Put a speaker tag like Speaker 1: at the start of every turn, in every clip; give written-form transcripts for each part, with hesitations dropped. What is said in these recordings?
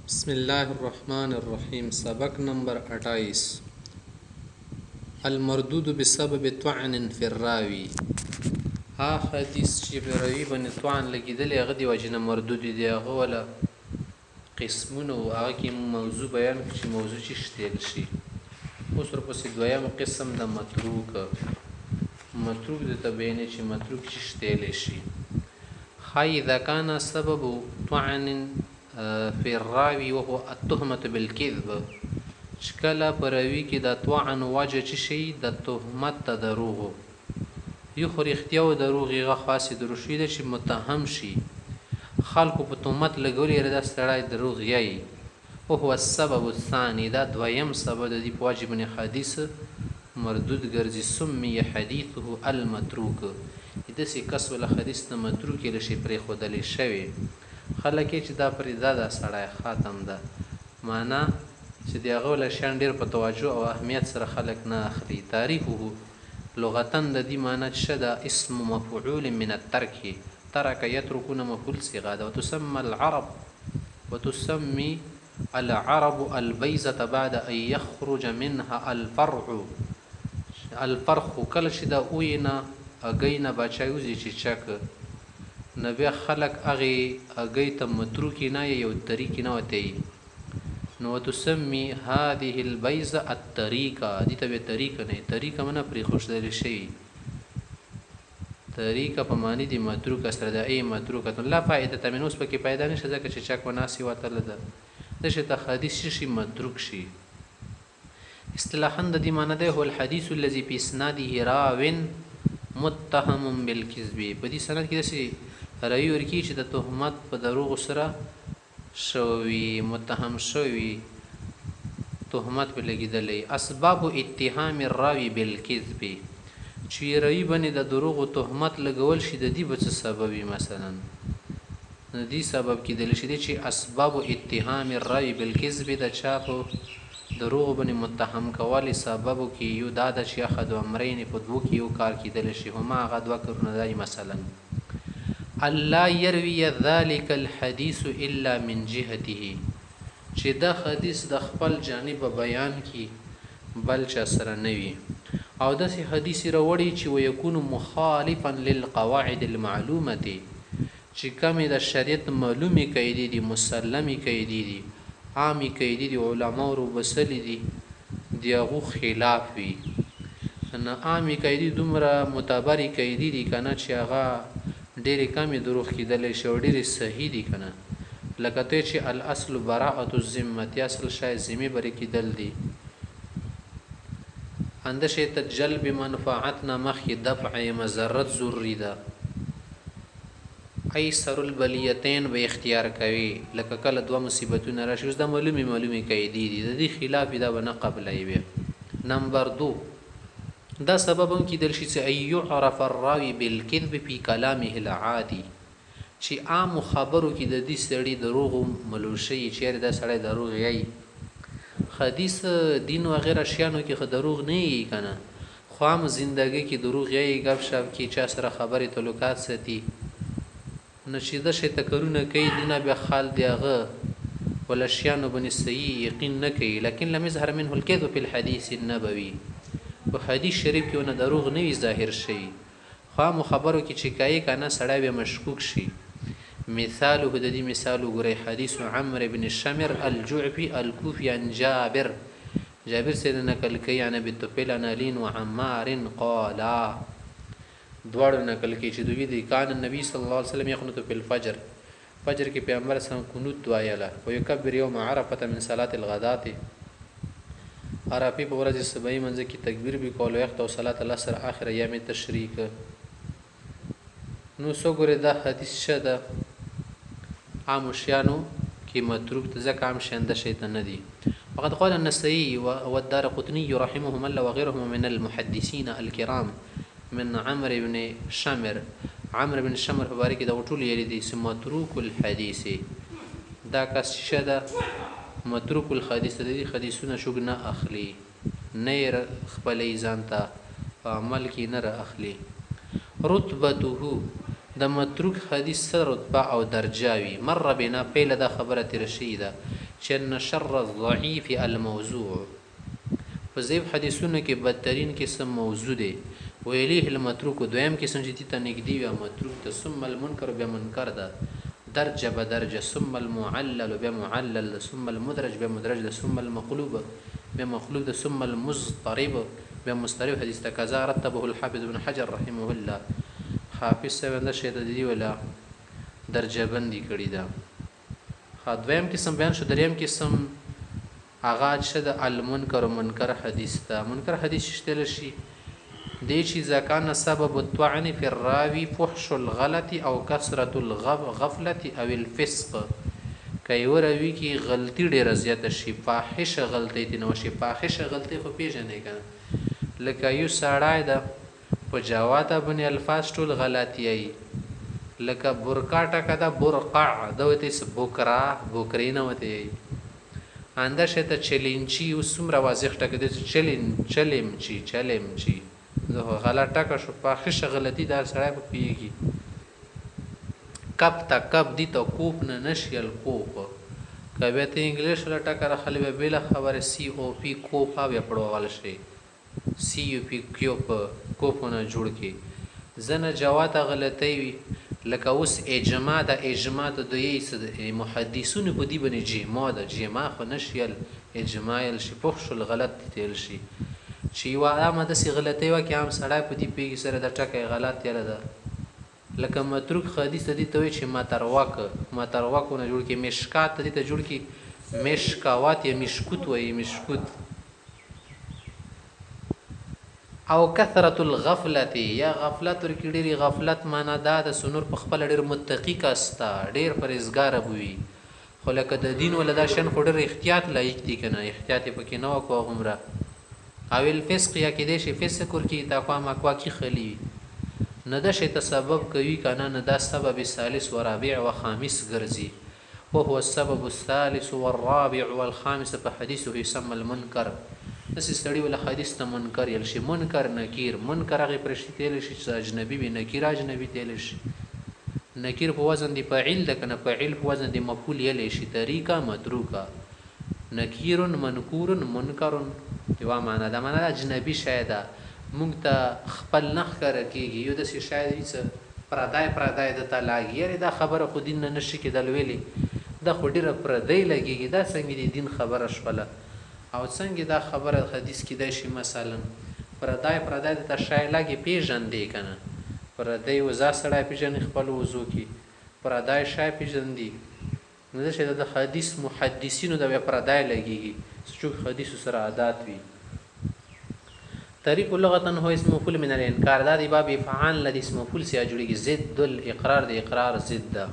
Speaker 1: بسم الله الرحمن الرحیم. سبق نمبر 28. المردود بسبب طعن فی الراوی. ها حدیث چې په راوي باندې طعن لګیدلی هغه دی وجه نه مردود دی. هغه ولا قسمونه او هغه کې موضوع بیان کړي چې موضوع چې شتل شي. اوس ورپسې دویم قسم د متروک د تبین چې متروک چې شتل شي. خای اذا كان سبب طعن فی الراوی وهو التهمة بالكذب. شکله پروي کې د طعن وجه چې شي د تهمت د دروغ یو خو اختیاو دروغ غا خاصه دروشي د چې متهم شي خلکو په تهمت لګولې ردا ستړای دروغ یي او هو السبب الثاني. دا دویم سبب د دې په واجب نه حدیث مردود ګرځي. سمي حديثه المتروك. د سې کس ول حدیث ته متروک لشي پرې خودلې شوی خلک چې دا پرې دا سړی خاتم ده معنا چې دی هغه ول شان ډیر په توجه او اهمیت سره خلک نه اخلي. تعریفه لغتن د دې معنا چې دا اسم مفعول من الترك. ترك يتركون مفعول صيغه ده. وتسمي العرب البيزة بعد ان يخرج منها الفرع. الفرخ کله چې دا وینا اگینا بچایوزی چې چک نبی خلق اغي اگی ته متروکی نه یو طریق نه وتی نو تسمي هذه البيزه الطريقه. دي ته طریق نه طریقه منه پری خوشدل شي. طریقه په معنی دی متروک سره د ای متروکه لا فائده تمنوس پکې پیدا نشه ځکه چې چک وناسي وتل ده د شته حدیث شي متروک شي. اصطلاحا د دې معنی ده هو الحديث الذي في اسناده راو متهم بالكذب. په دې سند کې دسي راوي ورکی چې د تهمت په دروغ سره شوی متهم شوی تهمت په لګیدلې. اسباب اتهام الراوي بالكذب چې راوي باندې د دروغ او تهمت لګول شي د دې په سبب مثلا د دې سبب کې دل شي چې اسباب اتهام الراوي بالكذب د چاپو دروغ باندې متهم کولی سبب کې یو داده چې اخذ امرین په دوه کې یو کار کېدل شي. هما غدوا کړنه دای مثلا الله يروي ذلك الحديث الا من جهته. چې دا حدیث د خپل جانب بیان کی بل چا سره نوي او داسې حدیث راوړي چې ويكون مخالفا للقواعد المعلومه چې کومه د شریعت معلومه قاعده دي مسلمي قاعده دي عامي قاعده دي علما ورو بسلي دي دیغه خلاف وي نه عامي قاعده دومره معتبري قاعده دي کنه چې هغه ډېرې کمې دروغ کېدلې شي او ډېرې صحیح دي کنه لکه ته چې الاصل براءه الذمه اصل شای ذمه بری کېدل دي اندشه تجلب منفعتنا مخي دفع مضرت ضروري ده. ایسر البلیتین به اختیار کوي لکه کله دوه مصیبتونه راشي اوس د معلومي قاعده دي د دې خلاف دا نه قبلای وي. نمبر 2 دا سبب هم کې دل شي چې يعرف الراوي بالكذب في كلامه العادي چې عام خبرو کې د دې سړي دروغ ملوشي چیرې دا سړی دروغ یي حدیث دین و غیره شیانو کې دروغ نه یي کنه خو عام زندګي کې دروغ یي غب شپ کې چا سره خبرې تعلقات ساتي نشیده شي تکرونه کوي دینه به خال دیغه ولا شیانو بني صحیح یقین نه کوي لکن لم يظهر منه الكذب في الحديث النبوي. په حدیث شریف کې ونه دروغ نه وي ظاهر شي خام خبرو کې چې کوي کنه سړی به مشکوک شي. مثال د دې مثال وګورئ حدیث عمرو بن الشمر الجعفي الكوفي عن جابر سيدنا نقل کوي عن ابي طفيل عن علي وعمار قال دوړ نقل کوي چې دوی د کان النبي صلی الله علیه وسلم يقنط في الفجر. فجر کې پیغمبر سم قنوت دعایله ويكبر يوم عرفه من صلاه الغداة. عرفه په ورځ صبحي منځ کې تکبیر به کول وخت او صلاه العصر اخر ایام تشریق. نو سو ګره دا حدیث شته عام شیانو کې متروک ځکه عام شنده شیطان نه دي. وقد قال النسائي والدارقطني رحمهم الله وغيرهم من المحدثين الكرام من عمرو بن شمر مبارک دا ټول یری دي متروک الحديث. دا کس شده متروک الحديث د دې حدیثونه شوګ نه اخلي نه خپلې ځانته عمل کې نه اخلي. رتبته د متروک حدیث سره رتبه او درجه وي. مر بنا پیله د خبره ترشیده چې ان شر الضعیف الموضوع په ضعیف حدیثونو کې بدترین قسم موضوع دی. ویلیه المتروک دویم قسم چې ته نږدې وي متروک ته، ثم المنکر بیا منکر ده، درجه به درجه، ثم المعلل بیا معلل ده، ثم المدرج بیا مدرج ده، ثم المقلوب بیا مقلوب ده، ثم المضطرب بیا مضطرب حدیث ته. کذا رتبه الحافظ ابن حجر رحمه الله. حافظ صاحب دا شی د دې ولا درجه بندي کړی ده. دویم قسم بیان شو. دریم قسم هغه چې د المنکر منکر حدیث ته. منکر حدیث شتل شي دی چې ځکان سبب الطعن فی الراوی فحش الغلط او کثرة الغفلة او الفسق. کای وروي کی غلطی ډیره زیاته شي، فاحشه غلطی دي نو شي. فاحشه غلطی خو پیژنې کنه، لکه یو سړی ده په جواته باندې الفاظ ټول غلطی ای، لکه برقا ټکه ده برقع ده وته بوکرا بوکری نه وته انده شته چلینچی وسمره واضح ټکه ده چلمچی زه غلط ټکه شو. فاحشه غلطی دار سړی په پیږي. کب تا کب دی ته کوپ نه نشي الکوپ. کبه ته انګلیش لټکه راخلی به بل خبره سی او پی کوپ بیا پړوال شي. سی یو پی کیوپ کوپونه جوړ کی. زنه جواته غلطی وي، لکه اوس اجماع د اجماع د دوی محدثون په دی باندې جما د جما خو نشیل اجماع شي پخش الغلط تل شي چې وا عامه د سی غلطی وا کې عام سړی په دی پیږي سره د ټکه غلط یاله ده. لکه متروک حدیث دي ته وي چې متروکونه جوړ کی، مشکات دي ته جوړ کی، مشکاوات یا مشکوت وي مشکوت. او کثرت الغفلت یا غفلت ورکی ډیری غفلت معنا دا د سنور په خپل ډیر متقی کاستا ډیر پرهیزګار بوي، خو لکه د دین ولدا شن خو ډیر احتیاط لایق دي کنه، احتیاط پکې نه وکړو غمره. او الفسق یا کې دې شي فسق ورکی تا قام اقوا کی خلی نه د شي تسبب کوي کنه، نه دا سبب ثالث و رابع و خامس ګرځي. وهو السبب الثالث والرابع والخامس په حدیثه يسمى المنکر. نس استړي ول حدیث ته منکر یل شي. منکر نکیر، منکر هغه پرشتي تل شي چې اجنبي وي، نکیر اجنبي تل شي. نکیر په وزن دی فاعل ده کنه، فاعل په وزن دی مفعول یل شي. طریقه متروکه. نکیر منکور منکر یو معنا ده، معنا اجنبي شاید مونږ ته خپل نخ کړه کیږي یو د شي شاید هیڅ پردای د تلاګي یری دا خبره خو دین نه نشي کېدل ویلي دا خو ډیره پردای لګيږي. دا څنګه دی دین خبره شوله او څنګه دا خبره حدیث کې دا شي مثلا پردای د شای لګي پیژن دی کنه، پردای وزا سړی پیژن خپل وضو کې، پردای شای پیژن دی نو دا شي د حدیث محدثینو د پردای لګيږي چې حدیث سره عادت وي. طریق لغتن هو اسم مفعول من الانکار. دا دی باب افعال لدی اسم مفعول سره جوړیږي. ضد الاقرار دی اقرار ضد ده،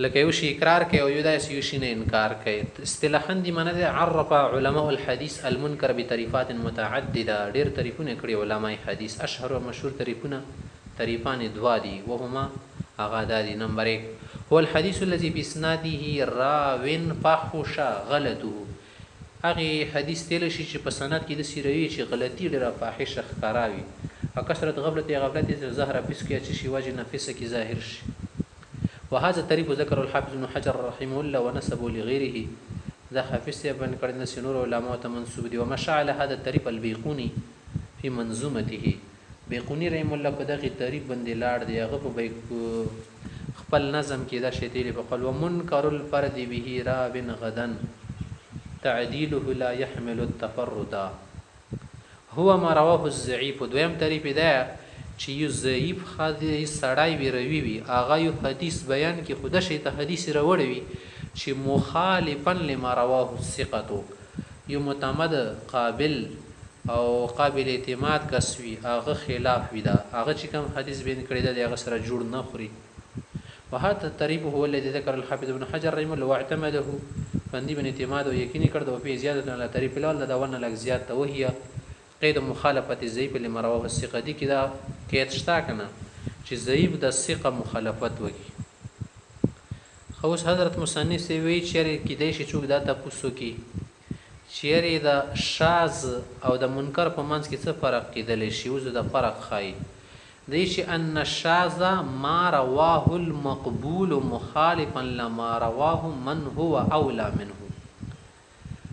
Speaker 1: لکه یو شی اقرار کوي او یو داس یو شی نه انکار کوي. اصطلاحا دی معنی ده عرف علماء الحديث المنکر بطریقات متعدده. ډیر طریقونه کړي علماء حدیث. اشهر او مشهور طریقونه طریقان دوا دي، وهما اغادادي. نمبر 1 هو الحديث الذي باسناده راو فحش غلطه. هغه حدیث تل شي چې په سند کې د سیروي چې غلطي ډیره فاحشه ښکاراوي او کثرت غفلت ظاهره فسق یا چې شی وجه نفسه کې ظاهر شي. وهذا الطريق ذكر الحافظ ابن حجر رحمه الله ونسبه لغيره. ذا حافظ ابن قرن سنور علماء منسوب دي. ومشى على هذا الطريق البيقوني في منظومته. بيقوني رحم الله په دغه طریق باندې لاړ دی. هغه په خپل نظم کې دا شی دی په قول ومنکر الفرد به رابن غدن تعديله لا يحمل التفرد. هو ما رواه الضعيف. دویم طریق دا چې یو ضعیف حدیث سړی ویروي وي هغه یو حدیث بیان کې خود شي ته حدیث راوړي وي چې مخالفا لما رواه الثقه، یو معتمد قابل او قابل اعتماد کس وي هغه خلاف وي دا هغه چې کوم حدیث بیان کړی دا هغه سره جوړ نه خوري. وهذا الطريق هو الذي ذكر الحافظ ابن حجر رحمه الله واعتمده فندي بن اعتماد او یقیني کړ او په زیادت علی طریق الاول دا ونه لګ زیات ته وهي قید مخالفت ضعیف لما رواه الثقه. دي کې دا قید شتا کنه چې ضعیف د ثقه مخالفت وکي. خو حضرت مصنف سی وی چیرې کې دی چې څوک دا تاسو کې چیرې دا شاذ او د منکر په منځ کې څه فرق کېدل شي. وزه د فرق خای دیشی ان الشاذ ما رواه المقبول مخالفا لما رواه من هو اولا منه.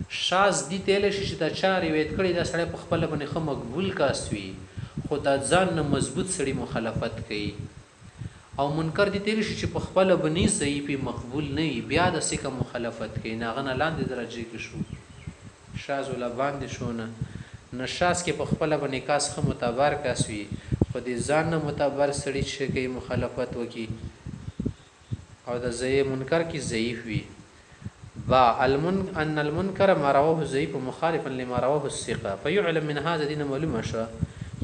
Speaker 1: شاذ دي تل شي چې دا چا روایت کړي دا سړی په خپل باندې خو مقبول کاسوي خو دا ځان نه مضبوط سړی مخالفت کوي. او منکر دي تل شي چې په خپل باندې ضعیف مقبول نه وي بیا د سکه مخالفت کوي نه غنه لاندې درجه کې شو شاذ ولا باندې شو نه شاذ کې په خپل باندې کاس خو متبر کاسوي په دې ځان نه متبر سړی چې کوي مخالفت وکي او د ضعیف منکر کې ضعیف وي. با ان المنکر ما رواه ضعیف مخالفا لما رواه الثقه فيعلم من هذا دين معلومه شو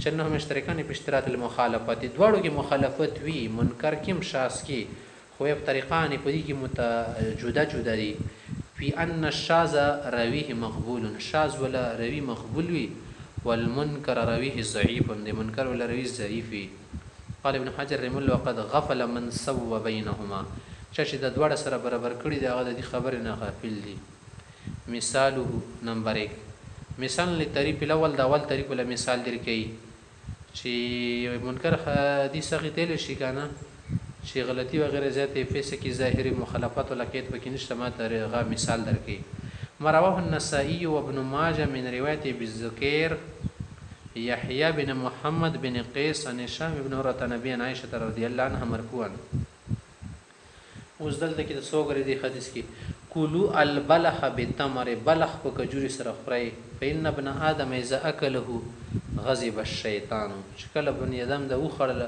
Speaker 1: چنه مشترکان په اشتراط المخالفت دواړو کې مخالفت وي منکر کې شاذ کې خو په طریقان په دې کې جدا جدا دي. فی ان الشاذ رويه مقبول شاذ ولا روي مقبول وي والمنكر رويه ضعيف دي منكر ولا رويه ضعيف. قال ابن حجر رحمه الله وقد غفل من سوى بينهما چې د دوړه سره برابر کړی دی هغه د خبر نه غافل دي. مثاله نمبر 1 مثال لطریق الاول دا اول طریق ولا مثال درکې چې منکر حدیث غتل شي کنه چې غلطي و غیر ذاته فیس کی ظاهری مخالفت ولا کېد پکې نشته ما ته مثال درکې. مرواه النسائي وابن ماجه من روايه بالذكير يحيى بن محمد بن قيس عن هشام بن عروة عن ابي عائشه رضي الله عنها مرفوعا. اوس دلته کې د سوګری دی حدیث کې کولو البلح بالتمر بلح په کجوري سره خوري فإن ابن آدم اذا اكله غضب الشيطان چې کله بني ادم د وخړل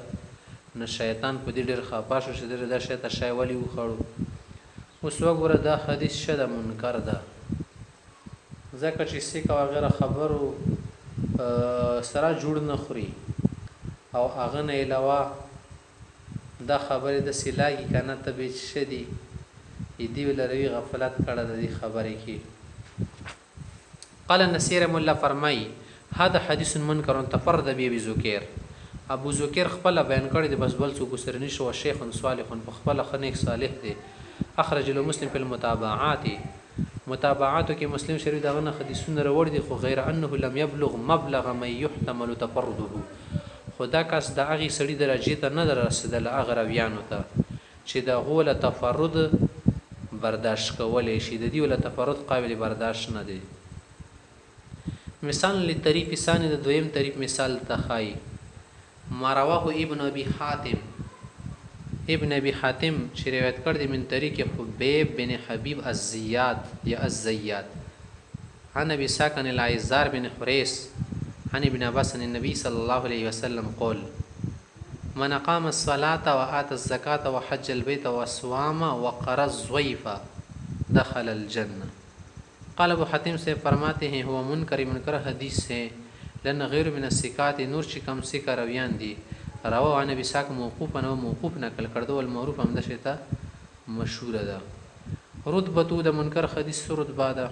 Speaker 1: نو شیطان په دې ډېر خپه شو چې دا شیطان شای ولی وخړو. اوس وګوره دا حدیث شته منکر ده ځکه چې سیکه وغیرہ خبرو سره جوړ نه خوري او هغه نه علاوه دا خبره د سلاګي کنه ته به شدي دې ولروي غفلت کړه د دې خبرې کې. قال النصير مولا فرمای هذا حديث منكر تفرد به ابي ذكير ابو ذكير خپل بیان کړی د بس بل څوک سره نشو شیخ صالح په خپل خنیک صالح دی اخرج له مسلم په المتابعات متابعاتو کې مسلم شریف دغه حدیثونه وروړي دي خو غیر انه لم يبلغ مبلغ من يحتمل تفرده خدا کس د هغه سړي درجه ته نه رسیدل هغه رویانو ته چې د غول تفرد برداشت کولای شي د دې ول تفرد قابل برداشت نه دي. مثال لطریق ثانی د دویم طریق مثال تخای ما رواه ابن ابي حاتم چې روایت کړ دی من طریق حبیب بن حبیب الزیاد یا الزیاد عن ابي ساكن العزار بن حريث عن ابن عباس عن النبي صلى الله عليه وسلم قال من اقام الصلاه واتى الزكاه وحج البيت وصام وقرى الضيف دخل الجنه. قال ابو حاتم سے فرماتے ہیں هو منکر حدیث ہے لان غیر من الثقات نور چې کم سکه رویان دي رواه عن ابي ساق موقوفا او موقوف نقل کړدو المعروف هم د شتا مشهور ده. رتبه د منکر حدیث رتبه ده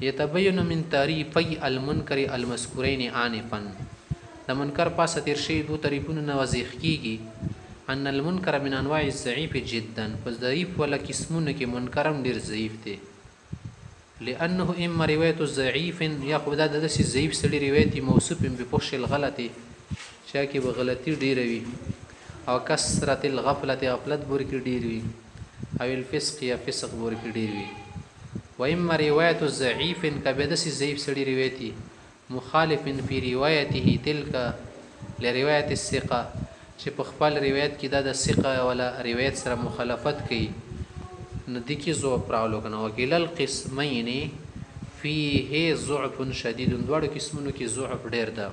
Speaker 1: يتبين من تعريفي المنكر المذكورين آنفا د منکر پاسه تیر شي دو تعریفونه نوازیخ کیږي ان المنکر من انواع الضعيف جدا پس ضعیف ولا قسمونه کې منکرم ډیر ضعیف دي لانه اما روایت الضعيف یا خدا د دې ضعیف سړي روایت موصوف بفحش الغلطي چا کې به غلطي ډیر وي او کثرت الغفله غفلت بور کې ډیر وي او الفسق یا فسق بور کې ډیر وي. واما روایت الضعيف کبدس ضعیف سړي روایتي مخالف فی روایته تلک لروایت الثقه چې په خپل روایت کې د ثقه ولا روایت سره مخالفت کوي نو د کی زو پراولو کنه وکیل القسمین فيه ضعف شدید دوړو قسمونو کې ضعف ډیر ده.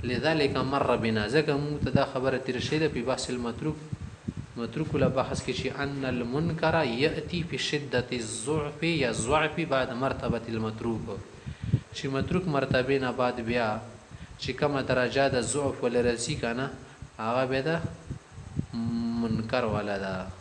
Speaker 1: لذلك مر بنا ځکه موږ ته دا خبره تیر شوی ده په بحث متروک ولا بحث کې چې ان المنکر یاتی فی شدت الضعف یا ضعف بعد مرتبه المتروک چې متروک مرتبه نه بعد بیا چې کومه درجه د ضعف ول رسی کنه هغه به ده منکر ولا ده.